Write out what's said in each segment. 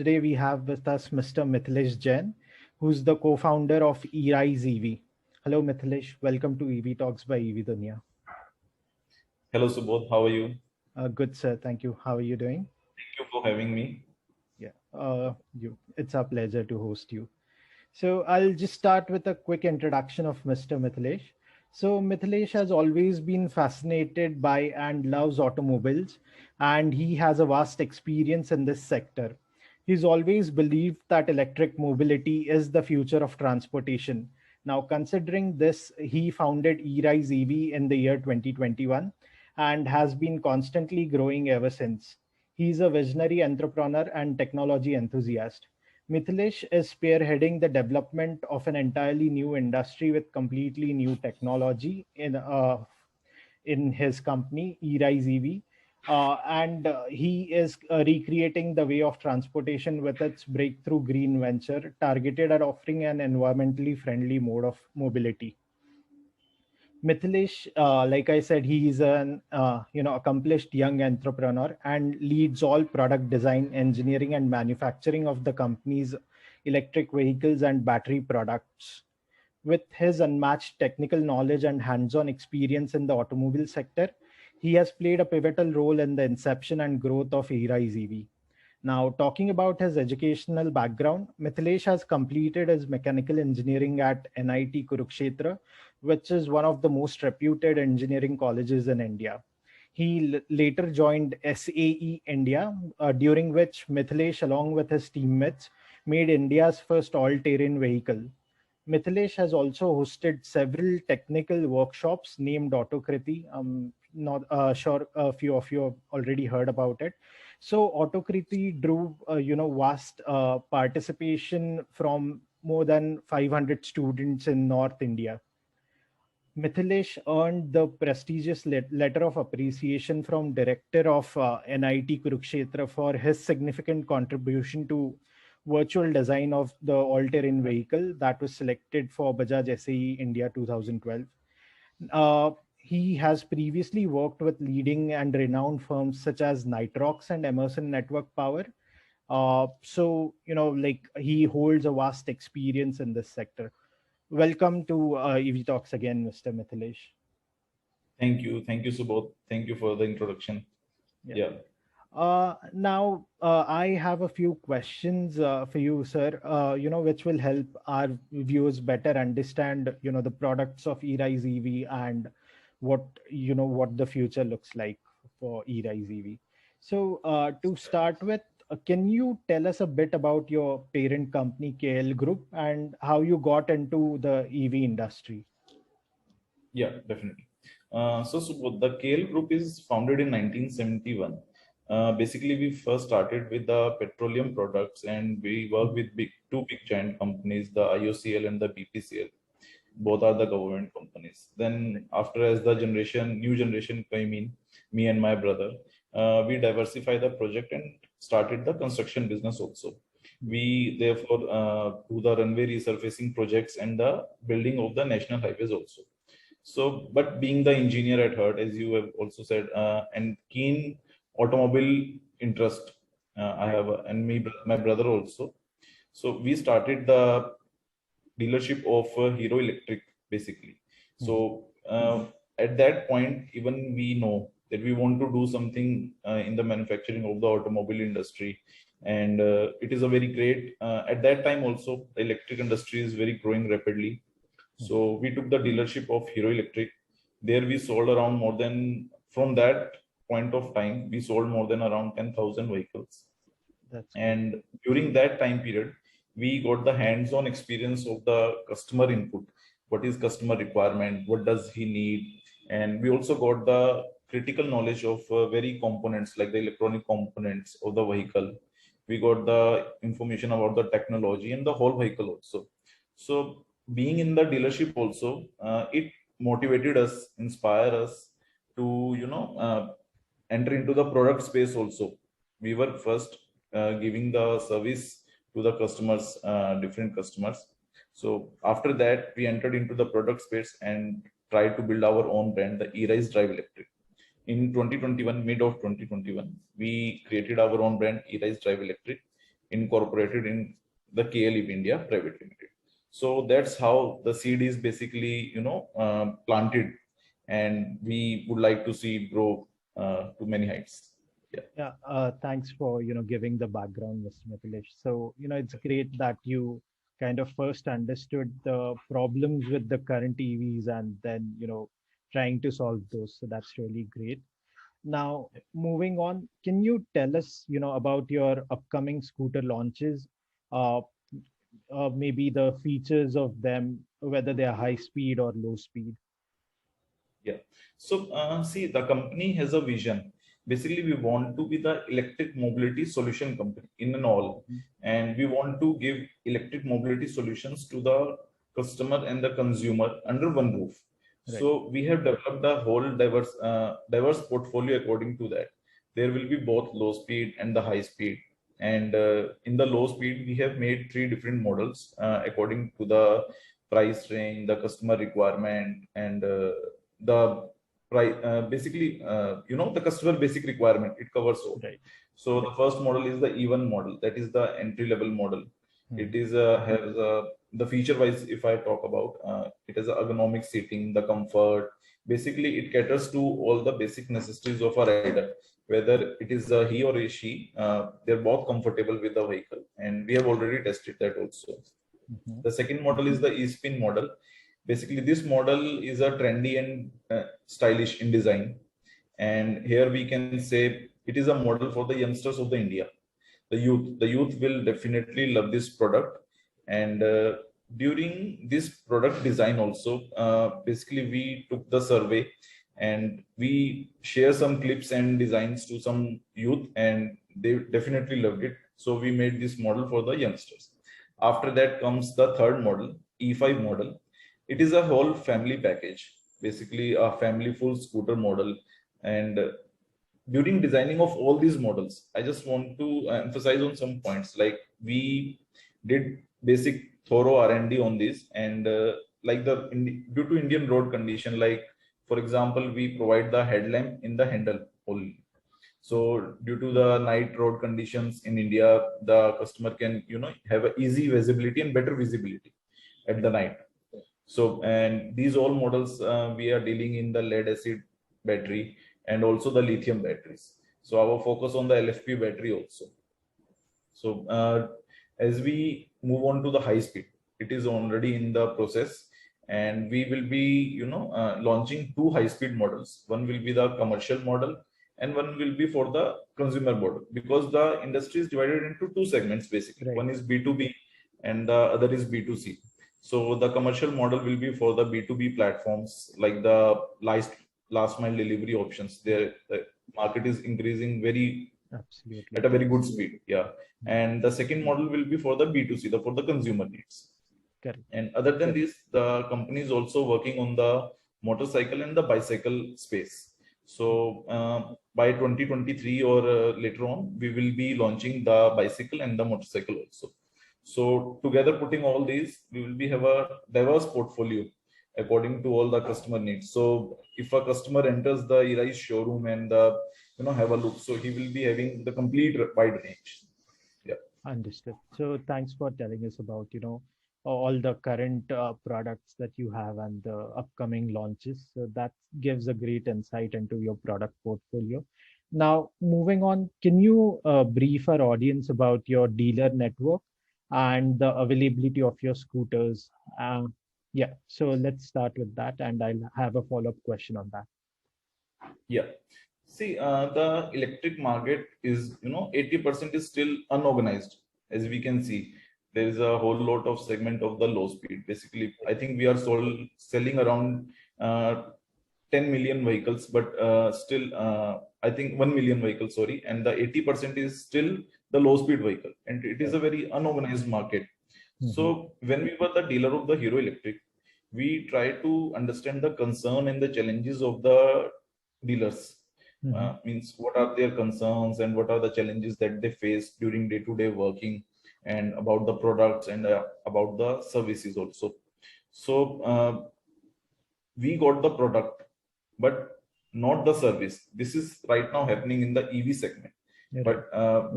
today we have with us Mr. Mithlesh Jain, who's the co-founder of ERise EV. Hello, Mithlesh. Welcome to EV Talks by EV Dunya. Hello, Subodh. How are you? Good, sir. Thank you. How are you doing? Thank you for having me. Yeah, it's a pleasure to host you. So I'll just start with a quick introduction of Mr. Mithlesh. So Mithlesh has always been fascinated by and loves automobiles, and he has a vast experience in this sector. He's always believed that electric mobility is the future of transportation. Now, considering this, he founded eRise EV in the year 2021 and has been constantly growing ever since. He's a visionary entrepreneur and technology enthusiast. Mithlesh is spearheading the development of an entirely new industry with completely new technology in his company, eRise EV. And he is recreating the way of transportation with its breakthrough green venture targeted at offering an environmentally friendly mode of mobility. Mithlesh, like I said, he is an accomplished young entrepreneur and leads all product design, engineering, and manufacturing of the company's electric vehicles and battery products. With his unmatched technical knowledge and hands-on experience in the automobile sector, he has played a pivotal role in the inception and growth of ERise EV. Now, talking about his educational background, Mithlesh has completed his mechanical engineering at NIT Kurukshetra, which is one of the most reputed engineering colleges in India. He later joined SAE India, during which Mithlesh, along with his teammates, made India's first all-terrain vehicle. Mithlesh has also hosted several technical workshops named Autokriti. Not sure a few of you have already heard about it. So Autokriti drew, vast participation from more than 500 students in North India. Mithilesh earned the prestigious letter of appreciation from director of NIT Kurukshetra for his significant contribution to virtual design of the all-terrain vehicle that was selected for Bajaj SAE India 2012. He has previously worked with leading and renowned firms such as Nitrox and Emerson Network Power. He holds a vast experience in this sector. Welcome to EV Talks again, Mr. Mithilesh. Thank you, Subodh. Thank you for the introduction. Yeah. Now, I have a few questions for you, sir, which will help our viewers better understand, the products of ERise EV and what the future looks like for ERise EV. So, to start with, can you tell us a bit about your parent company, KL Group, and how you got into the EV industry? Yeah, definitely. So Subodh, the KL Group is founded in 1971. Basically, we first started with the petroleum products, and we work with two big giant companies, the IOCL and the BPCL. Both are the government companies. Then after, as the new generation came in, me and my brother, we diversify the project and started the construction business also. We therefore do the runway resurfacing projects and the building of the national highways also. So, but being the engineer at heart, as you have also said, and keen automobile interest, I have, and me, my brother also. So we started the dealership of Hero Electric, basically. So at that point, even we know that we want to do something in the manufacturing of the automobile industry, and it is a very great. At that time, also the electric industry is very growing rapidly. So we took the dealership of Hero Electric. There we sold around more than, from that point of time, we sold more than around 10,000 vehicles. And during that time period, we got the hands-on experience of the customer input. What is customer requirement? What does he need? And we also got the critical knowledge of very components, like the electronic components of the vehicle. We got the information about the technology and the whole vehicle also. So being in the dealership also, it motivated us, inspired us to, enter into the product space also. We were first giving the service to the customers, different customers. So after that, we entered into the product space and tried to build our own brand, the ERise Drive Electric. In 2021, mid of 2021, we created our own brand, ERise Drive Electric. incorporated in the KL EV India Private Limited. So that's how the seed is basically, planted, and we would like to see it grow to many heights. Yeah. Yeah, thanks for giving the background, Mr. Mithlesh. So it's great that you kind of first understood the problems with the current EVs and then trying to solve those. So that's really great. Now, moving on, can you tell us about your upcoming scooter launches? Uh, Maybe the features of them, whether they are high speed or low speed. Yeah. So, see, the company has a vision. Basically, we want to be the electric mobility solution company in and all, Mhm. and we want to give electric mobility solutions to the customer and the consumer under one roof. Right. So, we have developed a whole diverse portfolio according to that. There will be both low speed and the high speed. And in the low speed, we have made three different models according to the price range, the customer requirement, and the price, basically, the customer basic requirement, it covers all. Right. So the first model is the E1 model, that is the entry level model. It Mhm. is has the feature wise, if I talk about, it has a ergonomic seating, the comfort. Basically, it caters to all the basic necessities of a rider, whether it is he or a she. They're both comfortable with the vehicle, and we have already tested that also. Mhm. The second model is the E-spin model. Basically, this model is a trendy and stylish in design. And here we can say it is a model for the youngsters of the India, the youth. The youth will definitely love this product. And during this product design also, basically we took the survey and we share some clips and designs to some youth, and they definitely loved it. So we made this model for the youngsters. After that comes the third model, E5 model. It is a whole family package, basically a family full scooter model. And during designing of all these models, I just want to emphasize on some points. Like, we did basic thorough R&D on this, and like due to Indian road condition, like for example, we provide the headlamp in the handle only. So due to the night road conditions in India, the customer can have a easy visibility and better visibility at the Right. night. So, and these all models, we are dealing in the lead acid battery and also the lithium batteries. So our focus on the LFP battery also. So as we move on to the high speed, it is already in the process, and we will be launching two high speed models. One will be the commercial model, and one will be for the consumer model, because the industry is divided into two segments basically. Right. One is B2B and the other is B2C. So the commercial model will be for the B2B platforms, like the last mile delivery options. There, the market is increasing Absolutely. at a very good speed. Yeah. Mhm. And the second model will be for the B2C, for the consumer needs. Correct. And other than this, the company is also working on the motorcycle and the bicycle space. So by 2023 or later on, we will be launching the bicycle and the motorcycle also. So together, putting all these, we will be have a diverse portfolio according to all the customer needs. So if a customer enters the ERise showroom and have a look, so he will be having the complete wide range. Yeah. Understood. So thanks for telling us about, all the current products that you have and the upcoming launches. So that gives a great insight into your product portfolio. Now, moving on, can you brief our audience about your dealer network and the availability of your scooters? Yeah, so let's start with that, and I'll have a follow-up question on that. Yeah. See, the electric market is, 80% is still unorganized. As we can see, there is a whole lot of segment of the low speed. Basically, I think we are selling around 10 million vehicles, but still, I think 1 million vehicles, sorry. And the 80% is still the low speed vehicle. And it is Right. a very unorganized market. Mhm. So when we were the dealer of the Hero Electric, we try to understand the concern and the challenges of the dealers. Mhm. Means what are their concerns and what are the challenges that they face during day-to-day working, and about the products and about the services also. So we got the product, but not the service. This is right now happening in the EV segment. But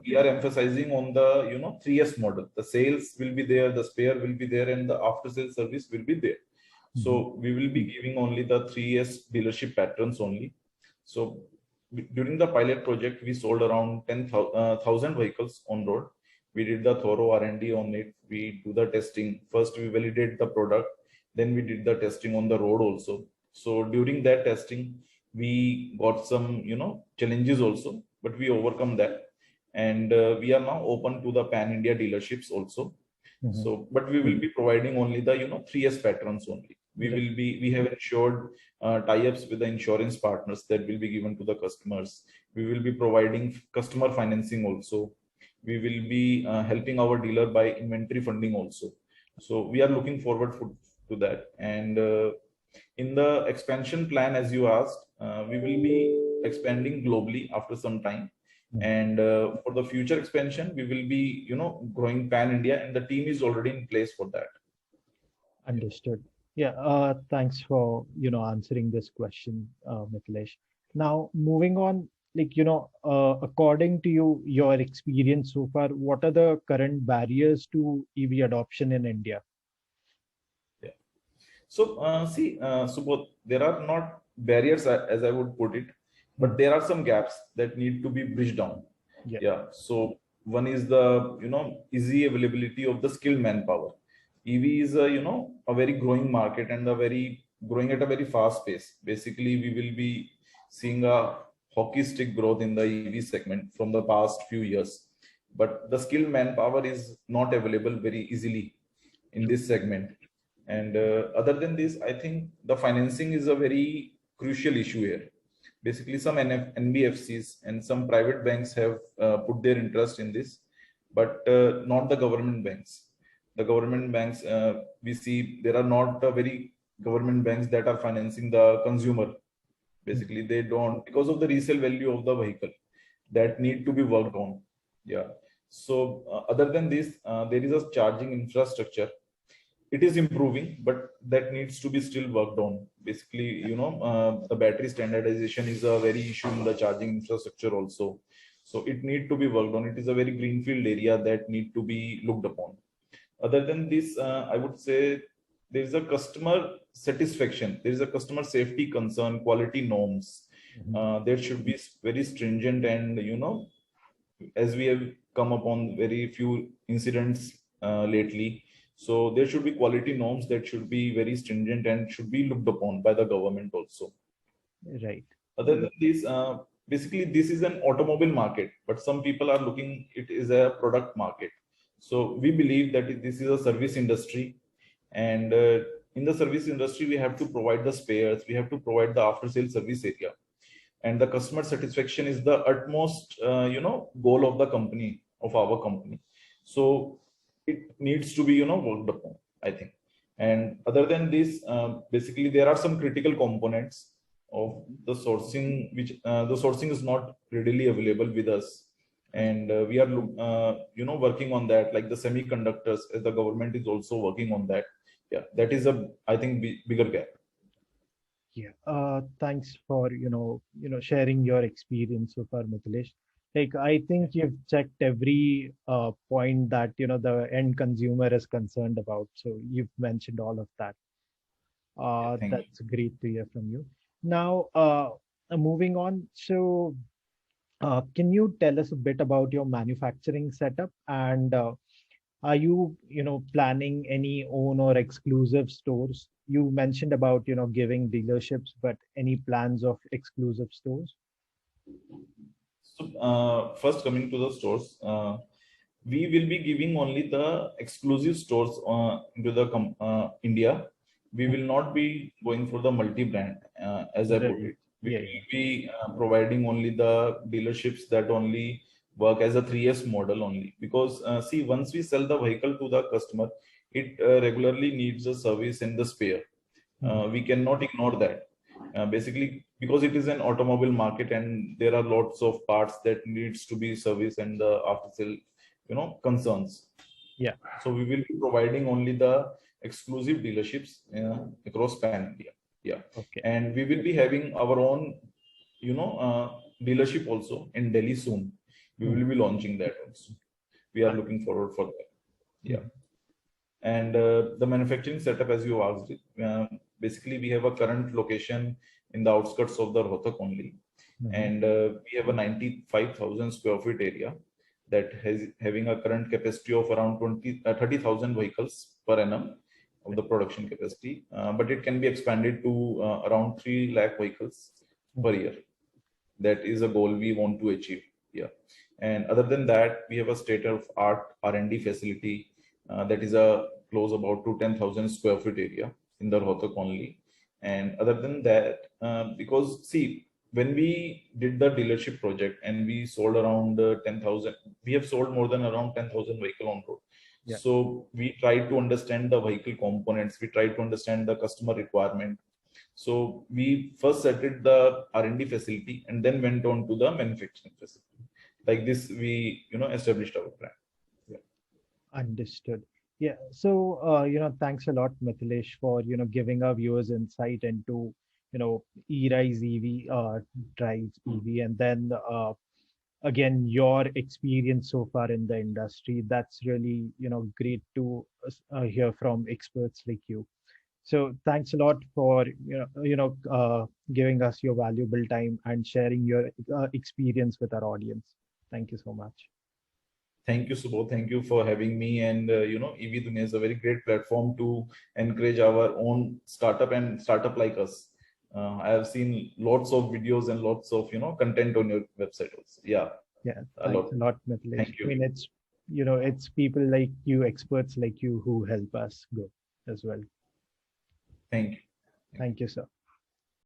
we are emphasizing on the 3S model. The sales will be there, the spare will be there, and the after sales service will be there. So we will be giving only the 3S dealership patterns only. So during the pilot project, we sold around 10,000 vehicles on road. We did the thorough R&D on it. We do the testing. First, we validate the product. Then we did the testing on the road also. So during that testing, we got some, challenges also, but we overcome that. And we are now open to the pan-India dealerships also. So, but we will be providing only the, 3S patterns only. We have ensured tie-ups with the insurance partners that will be given to the customers. We will be providing customer financing also. We will be helping our dealer by inventory funding also. So we are looking forward to that. And in the expansion plan, as you asked, we will be expanding globally after some time. And for the future expansion, we will be, growing pan-India, and the team is already in place for that. Understood. Yeah, thanks for, answering this question, Mithlesh. Now, moving on, according to you, your experience so far, what are the current barriers to EV adoption in India? Yeah. So, Subodh, there are not barriers as I would put it, but there are some gaps that need to be bridged down. Yeah. So one is the, easy availability of the skilled manpower. EV is a very growing market and growing at a very fast pace. Basically, we will be seeing a hockey stick growth in the EV segment from the past few years. But the skilled manpower is not available very easily in this segment. And other than this, I think the financing is a very crucial issue here. Basically, some NBFCs and some private banks have put their interest in this, but not the government banks. The government banks, we see there are not very government banks that are financing the consumer. Basically, they don't, because of the resale value of the vehicle that need to be worked on. Yeah. So other than this, there is a charging infrastructure. It is improving, but that needs to be still worked on. Basically, the battery standardization is a very issue in the charging infrastructure also. So it need to be worked on. It is a very greenfield area that need to be looked upon. Other than this, I would say there is a customer satisfaction. There is a customer safety concern, quality norms. There should be very stringent, and as we have come upon very few incidents lately, so there should be quality norms that should be very stringent and should be looked upon by the government also. Right. Other than this, basically this is an automobile market, but some people are looking it is a product market. So we believe that this is a service industry, and in the service industry, we have to provide the spares, we have to provide the after sale service area, and the customer satisfaction is the utmost, goal of the company, of our company. So it needs to be, worked upon, I think. And other than this, basically there are some critical components of the sourcing, which the sourcing is not readily available with us. And we are, working on that, like the semiconductors, as the government is also working on that. Yeah, that is I think, bigger gap. Yeah. Thanks for, sharing your experience so far, Mithlesh. I think you've checked every point that, the end consumer is concerned about. So you've mentioned all of that. That's great to hear from you. Now, moving on. So can you tell us a bit about your manufacturing setup, and are you, planning any own or exclusive stores? You mentioned about, giving dealerships, but any plans of exclusive stores? So first, coming to the stores, we will be giving only the exclusive stores into the India. We will not be going for the multi-brand, as I put it. We will be providing only the dealerships that only work as a 3S model only. Because see, once we sell the vehicle to the customer, it regularly needs a service and the spare. We cannot ignore that. Basically, because it is an automobile market and there are lots of parts that needs to be serviced and the after sale, concerns. Yeah. So we will be providing only the exclusive dealerships across pan India. Yeah. Okay. And we will be having our own, dealership also in Delhi soon. We will be launching that also. We are looking forward for that. Yeah. And the manufacturing setup, as you asked, basically we have a current location in the outskirts of the Rohtak only, and we have a 95,000 square feet area that has having a current capacity of around 30,000 vehicles per annum of the production capacity, but it can be expanded to around 3 lakh vehicles per year. That is a goal we want to achieve. Yeah. And other than that, we have a state of art R&D facility that is a close about to 10,000 square feet area in the Rohtak only. And other than that, because see, when we did the dealership project and we sold around 10,000, we have sold more than around 10,000 vehicle on road. Yeah. So we tried to understand the vehicle components. We tried to understand the customer requirement. So we first started the R&D facility and then went on to the manufacturing facility. Like this, we established our brand. Yeah. Understood. Yeah. So thanks a lot, Mithlesh, for giving our viewers insight into ERise EV Drive EV, and then again your experience so far in the industry. That's really great to hear from experts like you. So thanks a lot for giving us your valuable time and sharing your experience with our audience. Thank you so much. Thank you, Subodh. Thank you for having me. And EV Dunya is a very great platform to encourage our own startup and startup like us. I have seen lots of videos and lots of content on your website also. Yeah. Yeah. Thanks a lot, Mithlesh. Thank you. I mean, it's people like you, experts like you, who help us grow as well. Thank you. Thank you, sir.